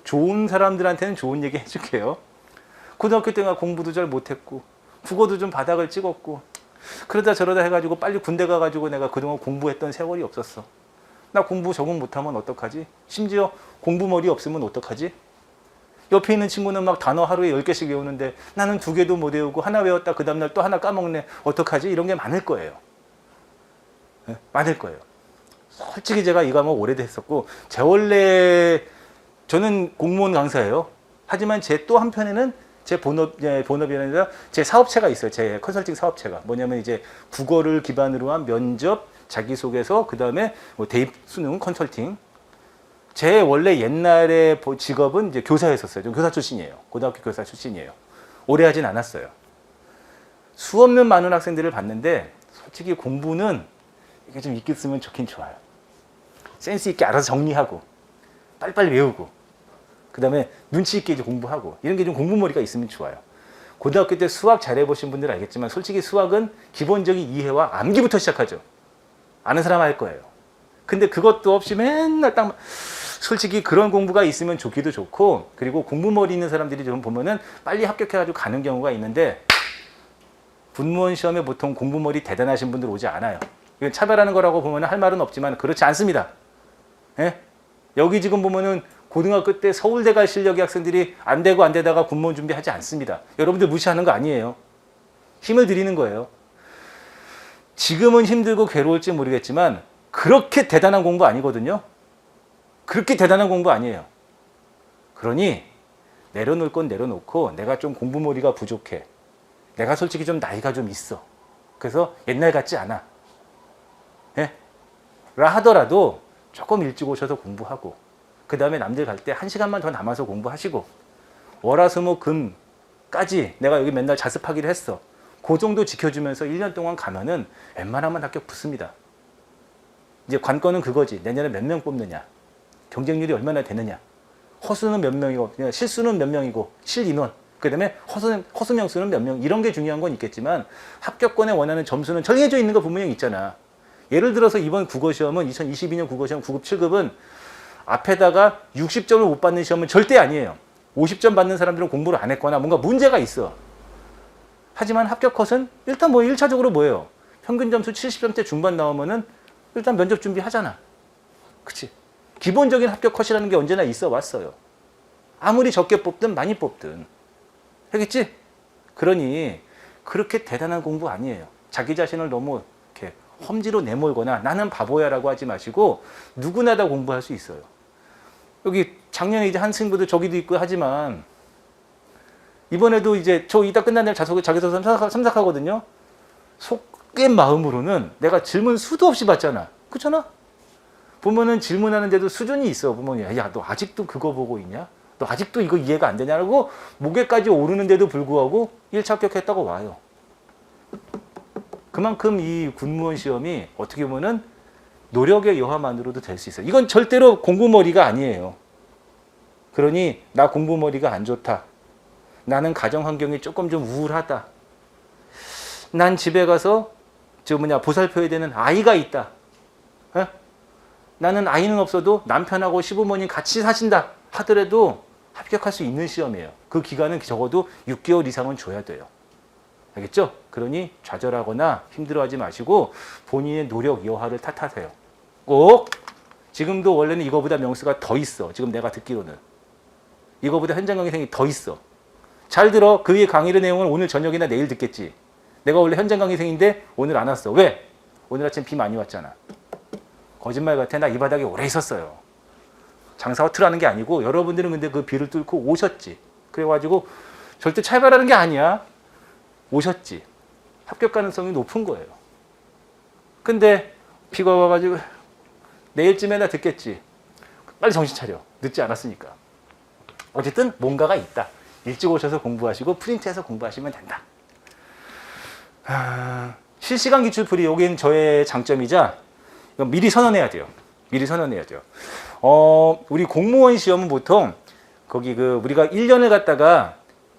좋은 사람들한테는 좋은 얘기 해줄게요. 고등학교 때 내가 공부도 잘 못했고 국어도 좀 바닥을 찍었고 그러다 저러다 해가지고 빨리 군대 가가지고 내가 그동안 공부했던 세월이 없었어. 나 공부 적응 못하면 어떡하지? 심지어 공부머리 없으면 어떡하지? 옆에 있는 친구는 막 단어 하루에 10개씩 외우는데 나는 2개도 못 외우고 하나 외웠다 그 다음날 또 하나 까먹네. 어떡하지? 이런 게 많을 거예요. 많을 거예요. 솔직히 제가 이 과목 오래도 했었고, 제 원래 저는 공무원 강사예요. 하지만 제 또 한편에는 제 본업이 아니라 제 사업체가 있어요. 제 컨설팅 사업체가. 뭐냐면 이제 국어를 기반으로 한 면접, 자기소개서, 그 다음에 뭐 대입 수능 컨설팅. 제 원래 옛날에 직업은 이제 교사였었어요. 저 교사 출신이에요. 고등학교 교사 출신이에요. 오래 하진 않았어요. 수없는 많은 학생들을 봤는데 솔직히 공부는 이게 좀 있겠으면 좋긴 좋아요. 센스 있게 알아서 정리하고 빨리빨리 외우고 그 다음에 눈치 있게 이제 공부하고 이런 게 좀 공부머리가 있으면 좋아요. 고등학교 때 수학 잘해보신 분들은 알겠지만 솔직히 수학은 기본적인 이해와 암기부터 시작하죠. 아는 사람 할 거예요. 근데 그것도 없이 맨날 솔직히 그런 공부가 있으면 좋기도 좋고, 그리고 공부머리 있는 사람들이 좀 보면은 빨리 합격해가지고 가는 경우가 있는데, 군무원 시험에 보통 공부머리 대단하신 분들 오지 않아요. 이건 차별하는 거라고 보면 할 말은 없지만 그렇지 않습니다. 예? 여기 지금 보면은 고등학교 때 서울대 갈 실력의 학생들이 안 되고 안 되다가 군무원 준비하지 않습니다. 여러분들 무시하는 거 아니에요. 힘을 드리는 거예요. 지금은 힘들고 괴로울지 모르겠지만 그렇게 대단한 공부 아니거든요. 그렇게 대단한 공부 아니에요. 그러니 내려놓을 건 내려놓고, 내가 좀 공부머리가 부족해. 내가 솔직히 좀 나이가 좀 있어. 그래서 옛날 같지 않아. 예? 라 하더라도 조금 일찍 오셔서 공부하고, 그 다음에 남들 갈 때 1시간만 더 남아서 공부하시고, 월화수목금까지 내가 여기 맨날 자습하기를 했어. 그 정도 지켜주면서 1년 동안 가면은 웬만하면 합격 붙습니다. 이제 관건은 그거지. 내년에 몇 명 뽑느냐, 경쟁률이 얼마나 되느냐, 허수는 몇 명이고 실수는 몇 명이고 실인원, 그 다음에 허수 명수는 몇 명, 이런 게 중요한 건 있겠지만 합격권에 원하는 점수는 정해져 있는 거 분명히 있잖아. 예를 들어서 이번 국어시험은 2022년 국어시험 9급 7급은 앞에다가 60점을 못 받는 시험은 절대 아니에요. 50점 받는 사람들은 공부를 안 했거나 뭔가 문제가 있어. 하지만 합격 컷은 일단 뭐 1차적으로 뭐예요? 평균 점수 70점대 중반 나오면은 일단 면접 준비하잖아. 그치? 기본적인 합격 컷이라는 게 언제나 있어 왔어요. 아무리 적게 뽑든 많이 뽑든. 알겠지? 그러니 그렇게 대단한 공부 아니에요. 자기 자신을 너무 이렇게 험지로 내몰거나 나는 바보야라고 하지 마시고, 누구나 다 공부할 수 있어요. 여기 작년에 이제 한 친구도 저기도 있고 하지만 이번에도 이제 저 이따 끝난 날 자기소개 참석하거든요. 깬 마음으로는 내가 질문 수도 없이 받잖아. 그렇잖아? 보면은 질문하는데도 수준이 있어. 보면 야, 너 아직도 그거 보고 있냐? 너 아직도 이거 이해가 안 되냐고 목에까지 오르는데도 불구하고 1차 합격했다고 와요. 그만큼 이 군무원 시험이 어떻게 보면은 노력의 여하만으로도 될 수 있어요. 이건 절대로 공부머리가 아니에요. 그러니 나 공부머리가 안 좋다. 나는 가정 환경이 조금 좀 우울하다. 난 집에 가서 보살펴야 되는 아이가 있다. 에? 나는 아이는 없어도 남편하고 시부모님 같이 사신다 하더라도 합격할 수 있는 시험이에요. 그 기간은 적어도 6개월 이상은 줘야 돼요. 알겠죠? 그러니 좌절하거나 힘들어하지 마시고 본인의 노력 여하를 탓하세요. 꼭 지금도 원래는 이거보다 명수가 더 있어. 지금 내가 듣기로는 이거보다 현장 강의생이 더 있어. 잘 들어. 그 위에 강의의 내용은 오늘 저녁이나 내일 듣겠지. 내가 원래 현장 강의생인데 오늘 안 왔어. 왜? 오늘 아침 비 많이 왔잖아. 거짓말 같아. 나 이 바닥에 오래 있었어요. 장사 허투루하는 게 아니고 여러분들은 근데 그 비를 뚫고 오셨지. 그래가지고 절대 차별하는 게 아니야. 오셨지. 합격 가능성이 높은 거예요. 근데 비가 와가지고 내일쯤에나 듣겠지. 빨리 정신 차려. 늦지 않았으니까. 어쨌든 뭔가가 있다. 일찍 오셔서 공부하시고 프린트해서 공부하시면 된다. 실시간 기출풀이 여기는 저의 장점이자 미리 선언해야 돼요. 미리 선언해야 돼요. 우리 공무원 시험은 보통 거기 우리가 1년을 갖다가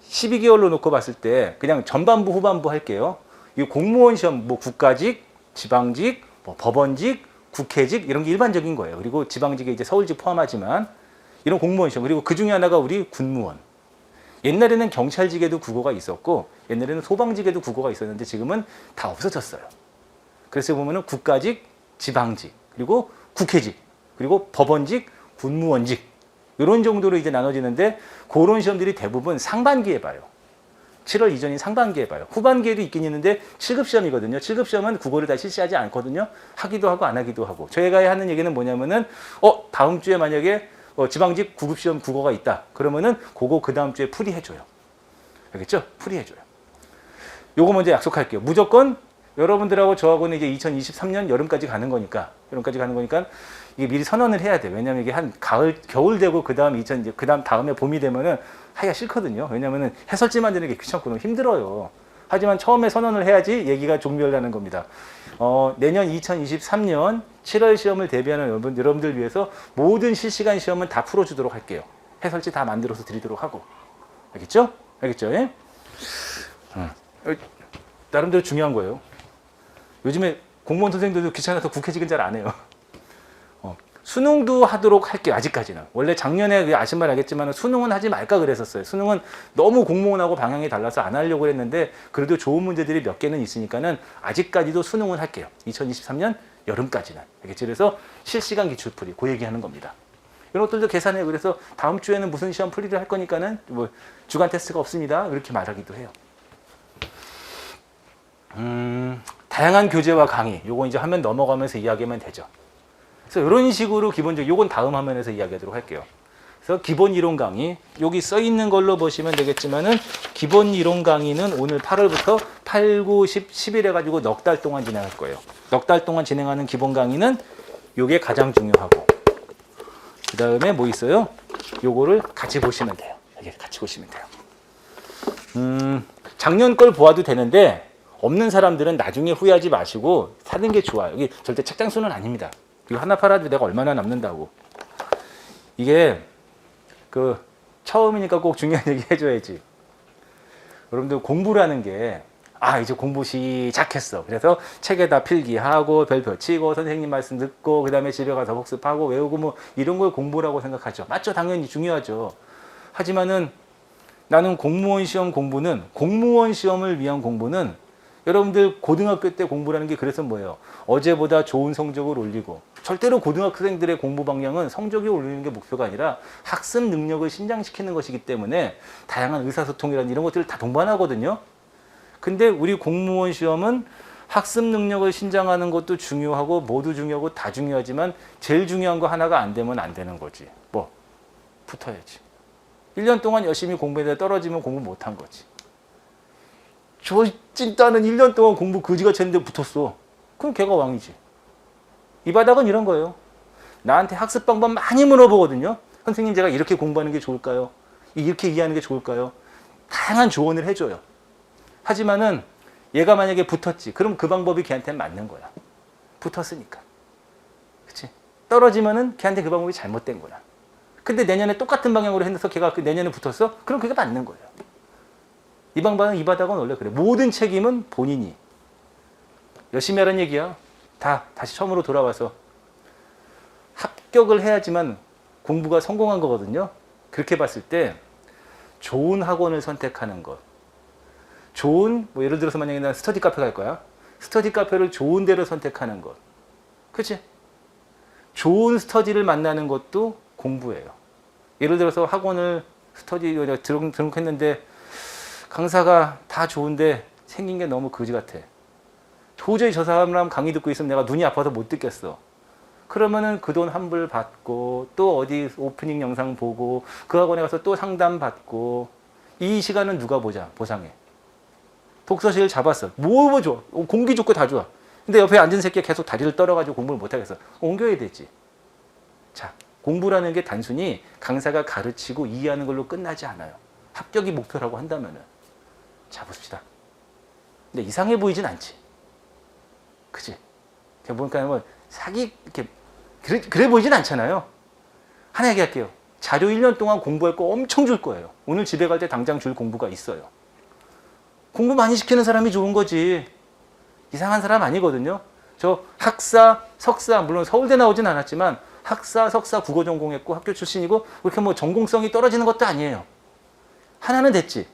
12개월로 놓고 봤을 때 그냥 전반부 후반부 할게요. 이 공무원 시험 국가직, 지방직, 법원직, 국회직 이런 게 일반적인 거예요. 그리고 지방직에 이제 서울직 포함하지만 이런 공무원 시험. 그리고 그 중에 하나가 우리 군무원. 옛날에는 경찰직에도 국어가 있었고 옛날에는 소방직에도 국어가 있었는데 지금은 다 없어졌어요. 그래서 보면은 국가직, 지방직, 그리고 국회직, 그리고 법원직, 군무원직 이런 정도로 이제 나눠지는데 그런 시험들이 대부분 상반기에 봐요. 7월 이전인 상반기에 봐요. 후반기에도 있긴 있는데 7급 시험이거든요. 7급 시험은 국어를 다 실시하지 않거든요. 하기도 하고 안 하기도 하고. 저희가 하는 얘기는 뭐냐면은 다음 주에 만약에 지방직 9급 시험 국어가 있다. 그러면은 그거 그 다음 주에 풀이해줘요. 알겠죠? 풀이해줘요. 요거 먼저 약속할게요. 무조건 여러분들하고 저하고는 이제 2023년 여름까지 가는 거니까 이게 미리 선언을 해야 돼요. 왜냐면 이게 한 겨울 되고 다음에 봄이 되면은 하기가 싫거든요. 왜냐면은 해설지 만드는 게 귀찮고 너무 힘들어요. 하지만 처음에 선언을 해야지 얘기가 종결되는 겁니다. 내년 2023년 7월 시험을 대비하는 여러분들 위해서 모든 실시간 시험은 다 풀어주도록 할게요. 해설지 다 만들어서 드리도록 하고. 알겠죠? 알겠죠? 예? 나름대로 중요한 거예요. 요즘에 공무원 선생님들도 귀찮아서 국회직은 잘 안 해요. 수능도 하도록 할게요. 아직까지는. 원래 작년에 아신 말 알겠지만 수능은 하지 말까 그랬었어요. 수능은 너무 공무원하고 방향이 달라서 안 하려고 했는데 그래도 좋은 문제들이 몇 개는 있으니까는 아직까지도 수능은 할게요. 2023년 여름까지는. 알겠죠? 그래서 실시간 기출풀이 그 얘기하는 겁니다. 이런 것들도 계산해요. 그래서 다음 주에는 무슨 시험 풀이를 할 거니까는 주간 테스트가 없습니다. 이렇게 말하기도 해요. 다양한 교재와 강의. 요거 이제 화면 넘어가면서 이야기하면 되죠. 그래서 이런 식으로 기본적으로 요건 다음 화면에서 이야기하도록 할게요. 그래서 기본 이론 강의 여기 써 있는 걸로 보시면 되겠지만은 기본 이론 강의는 오늘 8월부터 8, 9, 10, 10일 해가지고 넉 달 동안 진행할 거예요. 넉 달 동안 진행하는 기본 강의는 요게 가장 중요하고 그 다음에 뭐 있어요? 요거를 같이 보시면 돼요. 이게 같이 보시면 돼요. 작년 걸 보아도 되는데 없는 사람들은 나중에 후회하지 마시고 사는 게 좋아요. 이게 절대 책장수는 아닙니다. 이거 하나 팔아도 내가 얼마나 남는다고. 이게 처음이니까 꼭 중요한 얘기 해줘야지. 여러분들 공부라는 게 이제 공부 시작했어. 그래서 책에다 필기하고 별표 치고 선생님 말씀 듣고 그 다음에 집에 가서 복습하고 외우고 이런 걸 공부라고 생각하죠. 맞죠? 당연히 중요하죠. 하지만은 나는 공무원 시험을 위한 공부는 여러분들 고등학교 때 공부라는 게 그래서 뭐예요? 어제보다 좋은 성적을 올리고 절대로 고등학생들의 공부 방향은 성적이 올리는 게 목표가 아니라 학습 능력을 신장시키는 것이기 때문에 다양한 의사소통이라는 이런 것들을 다 동반하거든요. 근데 우리 공무원 시험은 학습 능력을 신장하는 것도 중요하고 모두 중요하고 다 중요하지만 제일 중요한 거 하나가 안 되면 안 되는 거지. 붙어야지. 1년 동안 열심히 공부했는데 떨어지면 공부 못한 거지. 저 찐따는 1년 동안 공부 그지같이 했는데 붙었어. 그럼 걔가 왕이지. 이 바닥은 이런 거예요. 나한테 학습 방법 많이 물어보거든요. 선생님 제가 이렇게 공부하는 게 좋을까요? 이렇게 이해하는 게 좋을까요? 다양한 조언을 해줘요. 하지만은 얘가 만약에 붙었지. 그럼 그 방법이 걔한테는 맞는 거야. 붙었으니까. 그치? 떨어지면은 걔한테 그 방법이 잘못된 거야. 근데 내년에 똑같은 방향으로 해서 걔가 내년에 붙었어? 그럼 그게 맞는 거예요. 이 방법은 이 바닥은 원래 그래. 모든 책임은 본인이. 열심히 하라는 얘기야. 다시 처음으로 돌아와서 합격을 해야지만 공부가 성공한 거거든요. 그렇게 봤을 때 좋은 학원을 선택하는 것. 좋은, 뭐 예를 들어서 만약에 난 스터디 카페 갈 거야. 스터디 카페를 좋은 데로 선택하는 것. 그치? 좋은 스터디를 만나는 것도 공부예요. 예를 들어서 학원을 스터디 등록했는데 강사가 다 좋은데 생긴 게 너무 거지 같아. 도저히 저 사람 강의 듣고 있으면 내가 눈이 아파서 못 듣겠어. 그러면은 그 돈 환불 받고 또 어디 오프닝 영상 보고 그 학원에 가서 또 상담 받고 이 시간은 누가 보상해? 독서실 잡았어. 뭐 좋아. 공기 좋고 다 좋아. 근데 옆에 앉은 새끼가 계속 다리를 떨어가지고 공부를 못하겠어. 옮겨야 되지. 자, 공부라는 게 단순히 강사가 가르치고 이해하는 걸로 끝나지 않아요. 합격이 목표라고 한다면은. 자, 봅시다. 근데 이상해 보이진 않지. 그치? 제가 보니까 뭐 사기, 이렇게, 그래 보이진 않잖아요. 하나 얘기할게요. 자료 1년 동안 공부할 거 엄청 줄 거예요. 오늘 집에 갈 때 당장 줄 공부가 있어요. 공부 많이 시키는 사람이 좋은 거지. 이상한 사람 아니거든요. 저 학사, 석사, 물론 서울대 나오진 않았지만 학사, 석사 국어 전공했고 학교 출신이고 그렇게 뭐 전공성이 떨어지는 것도 아니에요. 하나는 됐지.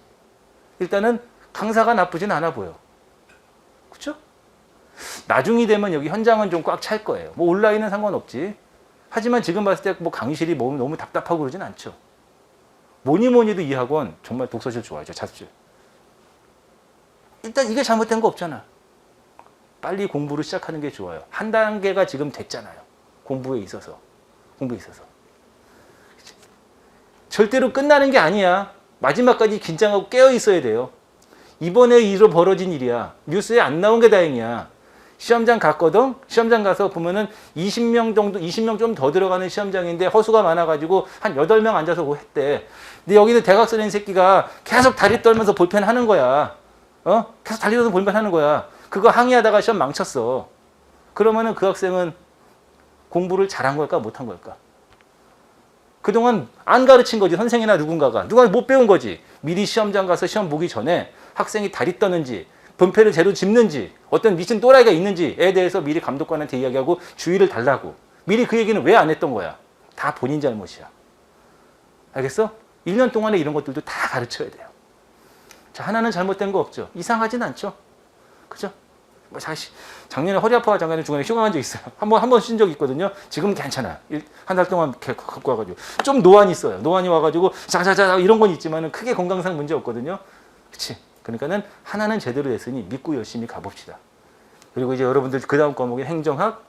일단은 강사가 나쁘진 않아 보여. 그렇죠? 나중이 되면 여기 현장은 좀 꽉 찰 거예요. 뭐 온라인은 상관없지. 하지만 지금 봤을 때 뭐 강의실이 너무 답답하고 그러진 않죠. 뭐니 해도 이 학원 정말 독서실 좋아하죠. 자습실. 일단 이게 잘못된 거 없잖아. 빨리 공부를 시작하는 게 좋아요. 한 단계가 지금 됐잖아요. 공부에 있어서. 절대로 끝나는 게 아니야. 마지막까지 긴장하고 깨어 있어야 돼요. 이번에 벌어진 일이야. 뉴스에 안 나온 게 다행이야. 시험장 갔거든? 시험장 가서 보면은 20명 정도, 20명 좀 더 들어가는 시험장인데 허수가 많아가지고 한 8명 앉아서 뭐 했대. 근데 여기는 대학생인 새끼가 계속 다리 떨면서 볼펜 하는 거야. 계속 다리 떨면서 볼펜 하는 거야. 그거 항의하다가 시험 망쳤어. 그러면은 그 학생은 공부를 잘한 걸까, 못한 걸까? 그동안 안 가르친 거지, 선생이나 누군가가. 누가 못 배운 거지. 미리 시험장 가서 시험 보기 전에 학생이 다리 떠는지, 분패를 제대로 짚는지, 어떤 미친 또라이가 있는지에 대해서 미리 감독관한테 이야기하고 주의를 달라고. 미리 그 얘기는 왜 안 했던 거야? 다 본인 잘못이야. 알겠어? 1년 동안에 이런 것들도 다 가르쳐야 돼요. 자, 하나는 잘못된 거 없죠? 이상하진 않죠? 그죠? 뭐 작년에 허리 아파가 잠깐 중간에 휴가 간 적 있어요. 한 번 쉰 적 있거든요. 지금 괜찮아. 한 달 동안 갖고 와가지고. 좀 노안이 있어요. 노안이 와가지고 자자자 이런 건 있지만은 크게 건강상 문제 없거든요. 그치? 그러니까는 하나는 제대로 됐으니 믿고 열심히 가봅시다. 그리고 이제 여러분들 그 다음 과목인 행정학,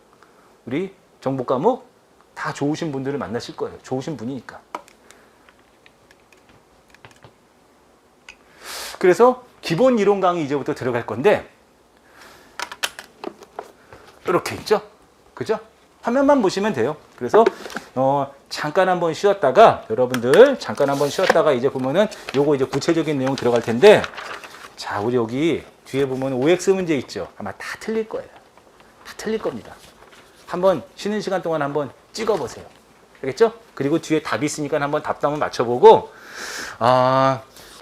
우리 정보 과목 다 좋으신 분들을 만나실 거예요. 좋으신 분이니까. 그래서 기본 이론 강의 이제부터 들어갈 건데 이렇게 있죠? 그죠? 화면만 보시면 돼요. 그래서 잠깐 한번 쉬었다가 여러분들 잠깐 한번 쉬었다가 이제 보면은 요거 이제 구체적인 내용 들어갈 텐데 자, 우리 여기 뒤에 보면 OX 문제 있죠? 아마 다 틀릴 거예요. 다 틀릴 겁니다. 한번 쉬는 시간 동안 한번 찍어보세요. 알겠죠? 그리고 뒤에 답이 있으니까 한번 답도 한번 맞춰보고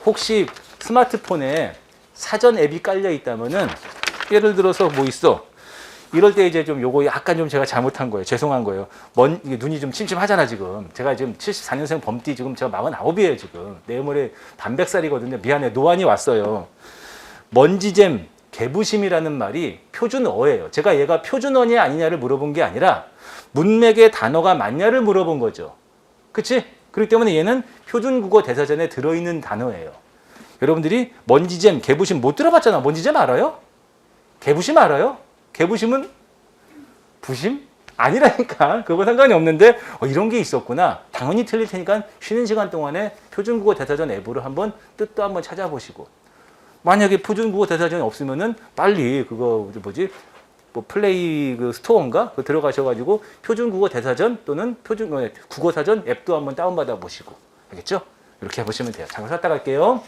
혹시 스마트폰에 사전 앱이 깔려 있다면은 예를 들어서 뭐 있어? 이럴 때 이제 좀 요거 약간 좀 제가 잘못한 거예요. 죄송한 거예요. 이게 눈이 좀 침침하잖아, 지금. 제가 지금 74년생 범띠 지금 제가 49이에요, 지금. 내일모레 단백살이거든요. 미안해. 노안이 왔어요. 먼지잼, 개부심이라는 말이 표준어예요. 제가 얘가 표준어냐 아니냐를 물어본 게 아니라 문맥의 단어가 맞냐를 물어본 거죠. 그치? 그렇기 때문에 얘는 표준국어 대사전에 들어있는 단어예요. 여러분들이 먼지잼, 개부심 못 들어봤잖아. 먼지잼 알아요? 개부심 알아요? 개부심은 부심? 아니라니까. 그거 상관이 없는데 이런 게 있었구나. 당연히 틀릴 테니까 쉬는 시간 동안에 표준국어 대사전 앱으로 한번 뜻도 한번 찾아보시고 만약에 표준 국어 대사전이 없으면은 빨리 그거 뭐지? 뭐 플레이 그 스토어인가? 그 들어가셔가지고 표준 국어 대사전 또는 표준 국어 사전 앱도 한번 다운받아 보시고 알겠죠? 이렇게 해보시면 돼요. 잠깐 쉬었다 갈게요.